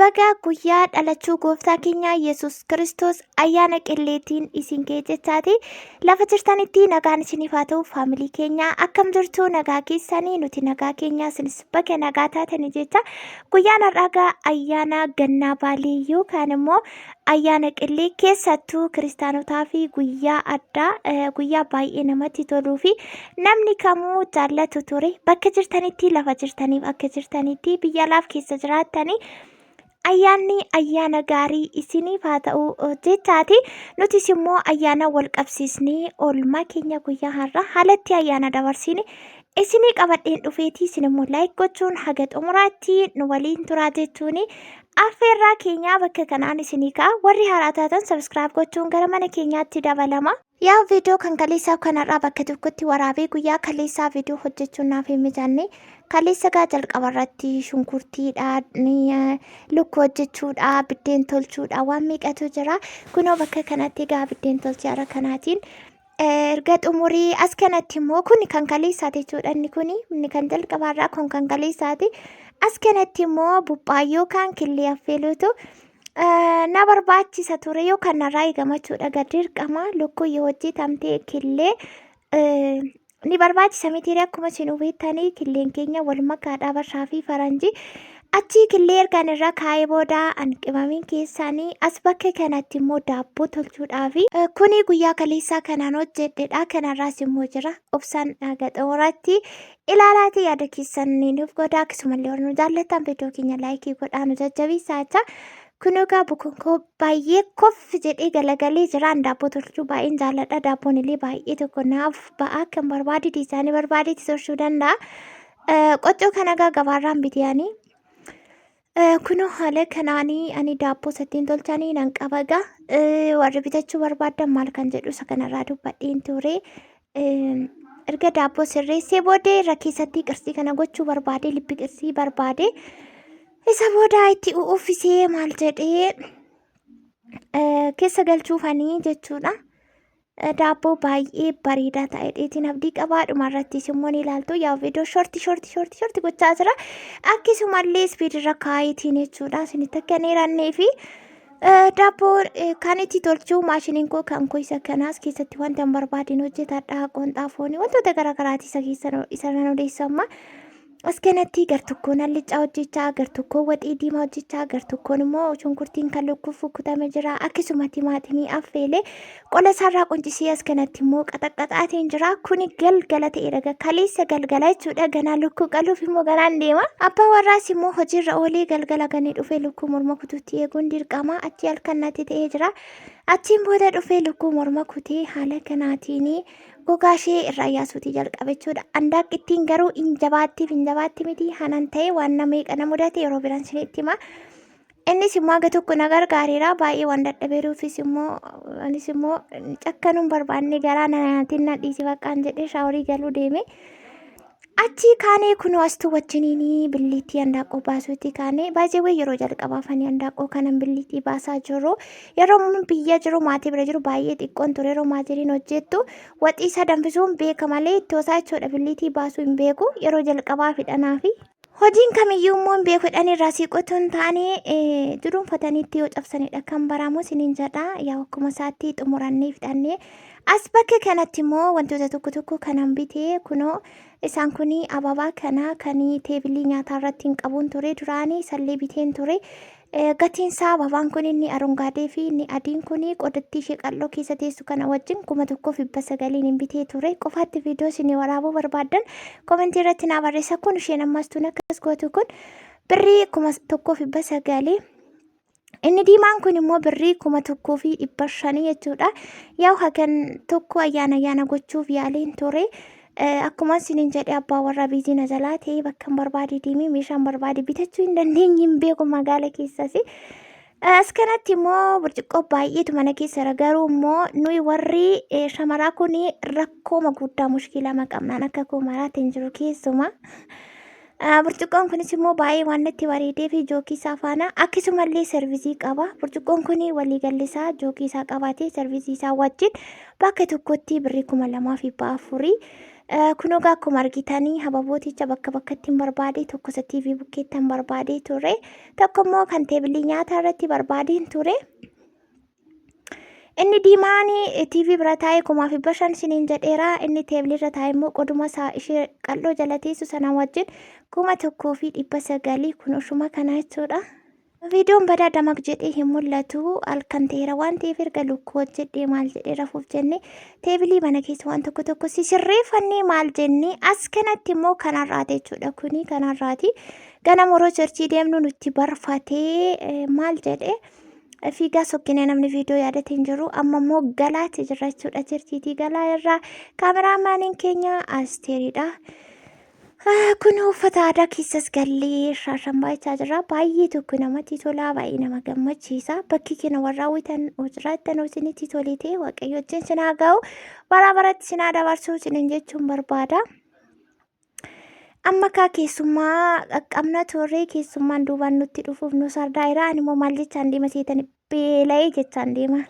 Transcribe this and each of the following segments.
Baga guyyaa dhalachuu gooftaa keenya Yesus Kiristoos ayyaana qilleetiin isin ga'e jechaati. Lafa jirtanitti nagaan isiniif haa ta'u faamilii keenya akkam jirtu nagaa keessanii nuti nagaa keenya isinis baga nagaa taatanii jecha. Guyyaan har'aa ayyaana gannaa baalii yookaan immoo ayyaana qillee keessattuu kiristaanotaa fi guyyaa addaa guyyaa baay'ee namatti toluu fi namni kamuu jaallatu ture. Bakka jirtanitti lafa jirtaniif akka jirtanitti biyya alaaf keessa jiraattanii ayyaanni ayyaana gaarii isiniif haa ta'u jechaati. Nutis immoo ayyaana wal qabsiisnee oolmaa keenya guyyaa har'aa haalatti ayyaana dabarsine isinii qabadheen dhufeetii isin immoo laayik gochuun haga xumuraatti nu waliin turaa jechuuni. Affeerraa keenyaa bakka kanaan isinii ka'a. Warri haaraa taatan sabskiraayib gochuun gara mana keenyaatti dabalama. Yaa viidiyoo kan kaleessaa kanarraa bakka tokkotti waraabee guyyaa kaleessaa viidiyoo hojjechuun naaf hin mijanne. Kaleessa gaa jalqaba irratti shunkurtiidha, lukkuu hojjechuudha, biddeen tolchuudha waan meeqatu jira. Kunoo bakka kanatti gaa biddeen tolchee har'a kanaatiin erga xumurii as kanatti immoo kun kan kaleessaati jechuudha. Inni kan jalqabaarraa kun kan kaleessaati. As kanatti immoo buphaayyoo kan killee affeeluutu na barbaachisa ture yookaan narraa eegamachuudha. Gad dirqama lukkuu yoo hojjetamte killee ni barbaachisa miti akkuma isin hubattanii killeen keenya wal makaadhaa bashaa fi faranjii achi killee ergaan irra kaa'ee booda hanqimamiin keessaanii as bakka kanatti immoo daabboo tolchuudhaafi kuni guyyaa kaleessaa kanaan hojjedhedha. Kanarraas immoo jira obsaan gaxooratti ilaalaati yaada keessan nuuf godha. Akkasumallee warra nu jaallatan viidiyoo keenya laayikii godhaa nu jajjabeessaa jecha. Kunuugaa bukonkoo baay'ee koffi jedhee galagalee jiraan daabboo tolchuu baay'een jaalladha. Daabboon illee baay'ee tokko naaf ba'aa kan barbaaditi isaanii barbaadetti tolchuu danda'a. Qoccoo kana gabaarraan bitiyanii kunoo haala kanaanii ani daabboo sattiin tolchanii nan qabaga. Warri bitachuu barbaadan maal kan jedhu isa kanarraa dubbadheen ture. Erga daabboo sirreessee booddee irra keessatti qirsii kana gochuu barbaade lippi qirsii barbaade. Isa booda itti uffisee maal jedhee keessa galchuufanii jechuudha. Daabboo baay'ee bareedaa ta'eedhaan abdii qabaa. Dhumarrattis immoo ni ilaaltu yaa viidiyoo shorti gochaa jira. Akkasumallee ispiidirra kaayitiin jechuudha. Isinitti akka hin hirannee fi daabboo kan itti tolchuu maashiniin koo kan isa kanaas keessatti wanta hin barbaadin hojjetadha. Qoonxaa foonii wantoota garaagaraati isa nan odeessamma. As kanatti gartokkoon allicaa hojjechaa, gartokkoon waxii diimaa hojjechaa, gartokkoon immoo shunkurtiin kan lukkuuf kukkutame jira. Akkasuma timaatimii affeelee qola isaarraa quncisee as kanatti immoo qaxaqqaxaatiin jira. Kuni galgala ta'edha. Kaleessa galgala jechuudha. Ganaa lukkuu qaluuf immoo ganaan deema. Abbaan warraas immoo hojiirra oolee galgala ganee dhufee lukkuu morma kutuutti eeguun dirqama. Achi halkannatti ta'ee jira. Achiin booda dhufee lukkuu morma kutee haala kanaatiin gogaa ishee irraa yaasuutii jalqabe jechuudha. Handaaqqittiin garuu hin jabaatti miti hanan ta'e waan meeqa na mudate yeroo biraan isinitti hima. Innis immoo haga tokko na gargaareera baay'ee waan dadhabeeruufis immoo anis immoo cakkanuun barbaanne garaa naatiin na dhiisi baqqaan jedhee shaaworii galuu deeme. Achi kaanee kunoo astuu wajjiniin billiitti handaaqqoo baasuutti kaanee baay'ee yeroo jalqabaafanii handaaqqoo kanan billiitti baasaa jiru. Yeroo biyya jiru maatii bira jiru baay'ee xiqqoon ture. Yeroo maatiriin hojjettu waxii isa danfisuun beeka malee ittoosaa jechuudha. Billiitti baasuu hin beeku. Yeroo jalqabaa fidhanaafi hojiin kamiyyuu immoo hin beeku hidhanirraa siiqotu hin taane duruunfataniitti yoo cabsanidha kan baramu siniin jedha. Yaa akkuma isaatti xumurannee fidhannee as bakka kanatti immoo wantoota tokko kanan bitee kunoo isaan kuni ababaa kana kan teebilii nyaataa irratti hin qabuun ture duraanii sallee biteen ture. Gatiin isaa ababaan kun inni arongaadee fi inni adiin kun qodatti ishee qal'oo keessa teessu kana wajjin 1900 hin bitee ture. Qofaatti viidiyoo isin waraabuu barbaadan komentii irratti naa barreessaa. Kun isheen ammas tun akkas gootu kun birrii 1900. Inni diimaan kun immoo birrii 1500 jechuudha. Yaa hagan tokko ayyaana gochuuf yaaliin ture. Akkuma isiniin jedhee abbaa warraa biizina jalaa ta'ee bakka hin barbaade deemee meeshaan barbaade bitachuu hin dandeenye hin beeku magaala keessas. As kanatti immoo burcuqqoo baay'eetu mana keessa garuu immoo nuyi warri shamaraa kun rakkooma guddaa mushkilama qabnaan akka koomaraatiin jiru keessuma. Burcuqqoon kunis immoo baay'ee waan natti bareedee fi jookii isaa faana akkasumallee servisii qaba. Burcuqqoon kun waliigallisaa jookii isaa qabaatee servisii isaa wajjin bakka tokkotti birrii 2400. Kunoo gaa akkuma argitanii hababooticha bakka bakkatti hin barbaade tokko isa TV bukkeetti hin barbaade ture tokko immoo kan teebilii nyaataa irratti barbaadeen ture. Inni diimaanii TV bira taa'ee 5,500 isiniin jedheera. Inni teebilii irra taa'ee immoo qoduma isaa ishee qal'oo jala teessu sana wajjin 1,900 kun oshuma kana jechuudha. Viidiyoon badaa damaq jedhee hin mul'atu halkan ta'eera waan ta'eef erga lukkuu hojjedhee maal jedhee rafuuf jennee teebilii mana keessa waan tokko tokko sisirreeffannee maal jennee as kanatti immoo kanarraati jechuudha. Kuni kanarraati ganama yeroo churchii deemnu nutti barfatee maal jedhee fiigaa sokkinee namni viidiyoo yaadate hin jiru amma immoo galaatti jira jechuudha. Churchiitii galaa irraa kaameraamaaniin keenya Asteeridha. Kun uffata aadaa keessas gallee shaashan baay'achaa jira. Baay'ee tokko namatti tola, baay'ee nama gammachiisa. Bakki keenya warra hawwitan hojiraattan isinitti tolee ta'e waaqayyo wajjin sinaa ga'u bara baratti sinaa dabarsuu isiniin jechuun barbaada. Amma kaa keessummaa qaqqabna turre keessummaan duubaan nutti dhufuuf nu sardaa'eera. Ani immoo maal jechaan deema seetan beela'ee jechaan deema.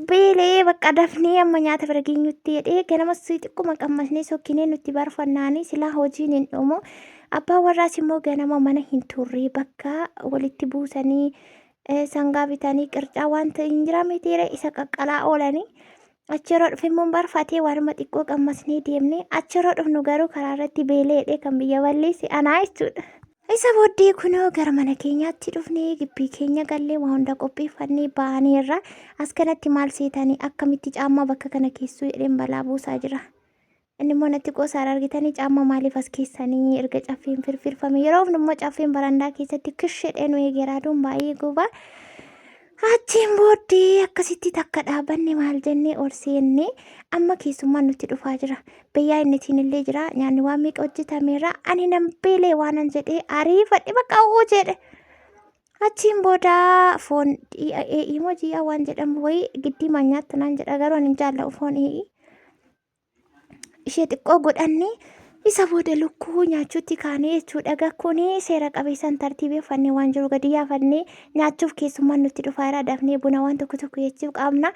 Beelee bakka dafnee amma nyaata bira geenyutti jedhee ganamas xiqquma qammasnee sokkinee nutti barfannaanii silaa hojiin hin dhumu. Abbaan warraas immoo ganama mana hin turre bakka walitti buusanii sangaa bitanii qircaa wanta hin jiraame ta'e isa qaqqalaa oolanii achirra dhufe immoo barfatee waanuma xiqqoo qammasnee deemnee achirra dhufnu garuu karaa irratti beeleedhe kan biyya balleesse anaa jechuudha. Isa booddee kunoo gara mana keenyaatti dhufnee gibbii keenya gallee waa hunda qopheeffannee ba'aneerra. As kanatti maal seetanii akkamitti caammaa bakka kana keessuu jedheen balaa buusaa jira. Inni immoo natti qoosaan argitanii caammaa maaliif as keessanii erga caffeen firfirfame yeroo hunda immoo caffeen barandaa keessatti kishedhee nu eegeraa duun baay'ee gubaa. Achiin booddee akkasitti takka dhaabanne maal jennee ol seennee amma keessummaan nutti dhufaa jira. Biyyaa innitiin illee jira. Nyaanni waan meeqa hojjetameera. Ani nan beelee waanan jedhee ariifadhe bakka hawwuu jedhe. Achiin booda foon immoo ji'a waan jedhamu wayii giddii manyaatti naan jedha garuu ani hin jaalla'u foon ishee xiqqoo godhanne. Isa booda lukkuu nyaachuutti kaanee jechuudha. Gakkuun seera qabeessan tartiibeeffannee waan jiru gadi yaafannee nyaachuuf keessummaan nutti dhufaa jira. Dafnee buna waan tokko tokko jechuuf qabna.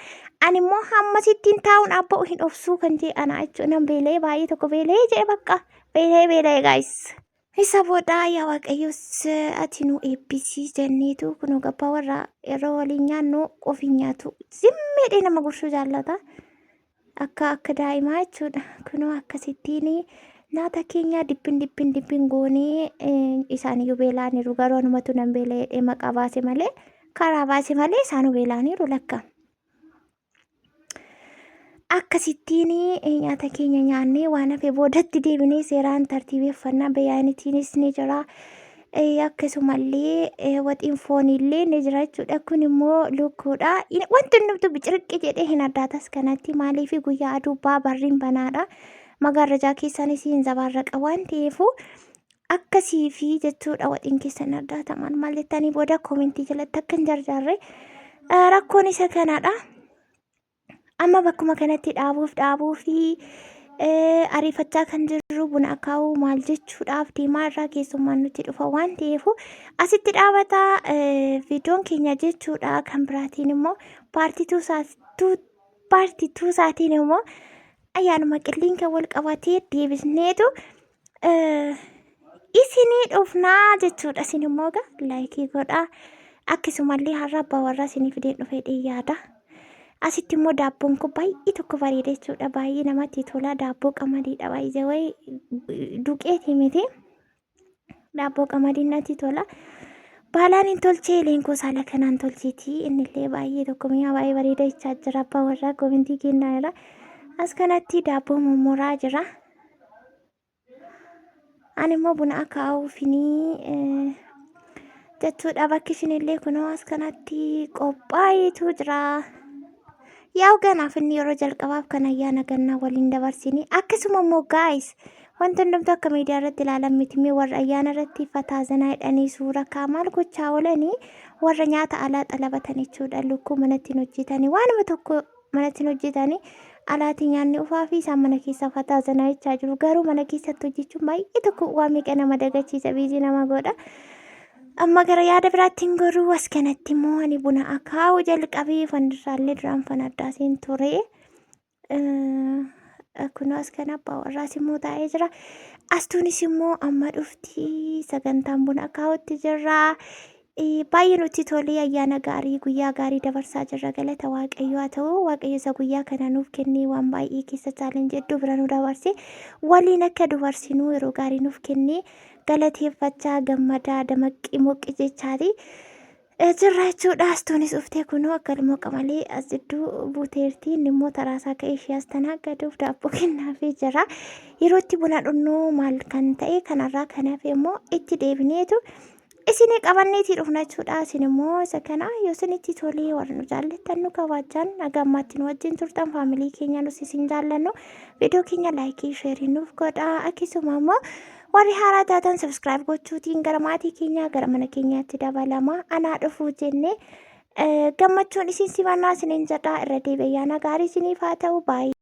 Ani immoo hammasittiin taa'uun abba'u hin obsuu kan jee ana jechuudha. Nan beelee baay'ee tokko beelee jee bakka beelee gaayis. Isa booda yaa waaqayyos ati nu eebbisii jenneetu kunoo gabbaa warraa yeroo waliin nyaannu qofi nyaatu. Zimmeedhee nama gursuu jaallata. Akka daa'imaa jechuudha. Kunoo akkasittiin nyaata keenya dibbin goonee isaaniyyuu beelaaniiru garuu anumatu nan beelee maqaa baase malee karaa baase malee isaanuu beelaaniiru lakka. Akkasittiin nyaata keenya nyaannee waan hafe boodatti deebinee seeraan tartiibeeffannaa bayyaanitiinis ni jira. Akkasumallee waxiin foonillee ni jira jechuudha. Kun immoo lukkuudha. Wanti nuti bicirqi jedhee hin addaatas kanatti maaliif guyyaa aduu barriin banaadha. Magaarrajaa keessaanis hin zabaarraqa waan ta'eefu akkasii fi jechuudha waxiin keessan addaataman maal jettanii booda koomentii jalatti akka hin jarjarre rakkoon isa kanadha. Amma bakkuma kanatti dhaabuu fi ariifachaa kan jirru buna akaa'uu maal jechuudhaaf deemaa irraa keessummaan nutti dhufa waan ta'eefu asitti dhaabata viidiyoon keenya jechuudha. Kan biraatiin immoo paartituu isaatiin immoo ayyaanuma qilliin kan wal qabatee deebisneetu isinii dhufnaa jechuudha. Isin immoo laayikii godhaa. Akkasumallee har'a abbaa warraa isinii fideen dhufee yaada. Asitti immoo daabboon kun baay'ee tokko bareeda jechuudha. Baay'ee namatti tola. Daabboo qamadiidha baay'ee wayii duqeetii miti. Daabboo qamadiin natti tola. Baalaan hin tolchee leenkoo saala kanaan tolcheetii. Innillee baay'ee tokko mi'a baay'ee bareeda jechaa jira. Abbaa warraa koomentii kennaa jira. As kanatti daabboo mummuraa jira. Ani immoo buna akaa'uufinii jechuudha. Bakki isinillee kunoo as kanatti qophaa'eetu jira. Yaa ganaaf inni yeroo jalqabaaf kan ayyaana gannaa waliin dabarsini. Akkasuma immoo gaayis wanti hundumtuu akka miidiyaa irratti ilaalan miti warra ayyaana irratti fataazanaa hidhanii suura kaamaal gochaa oolanii warra nyaata alaa xalabatan jechuudha. Lukkuu manatti hojjetanii waanuma tokko manatti hojjetanii alaati nyaanni ufaa fi isaan mana keessa fataazanaa jechaa jiru. Garuu mana keessatti hojjechuun baay'ee tokko waan meeqa nama dagachiisa biizii nama godha. Amma gara yaada biraattiin goruu as kanatti immoo ani buna akaa'uu jalqabee fandirraallee duraan fan addaaseen ture. kunuas kan abbaa warraas immoo taa'ee jira. Astuunis immoo amma dhufti sagantaan buna akaa'utti jirra. Baay'ee nutti tolee ayyaana gaarii guyyaa gaarii dabarsaa jirra galata waaqayyoo haa ta'u waaqayyo isa guyyaa kana nuuf kennee waan baay'ee keessa chaaleen jedhu bira nu dabarse waliin akka dabarsinuu yeroo gaarii nuuf kennee galateeffachaa gammadaa damaqqii moqqi jechaati. Jirra jechuudha astuunis dhuftee kunoo akka ilmoo qamalee as jidduu buuteerti inni immoo taraasaa ka'ee ishee as tanaaggaduuf daabboo kennaafii jira. Yeroo itti buna dhunnuu maal kan ta'e kanarraa kanaaf immoo itti deebineetu isin qabanneetii dhufna jechuudha. Isin immoo isa kana yoo isinitti tolee warra nu jaallattan nu kabajaan nagammaatti nu wajjin turtan faamilii keenya nus isin jaallannu viidiyoo keenya laayikii sheerii nuuf godhaa akkasuma immoo warri haaraa taatan sabskiraayib gochuutiin gara maatii keenyaa gara mana keenyaatti dabalama anaa dhufuu jennee gammachuun isin simannaa isiniin jedhaa irra deebi'ee ayyaana gaarii isiniif haa ta'u baay'ee.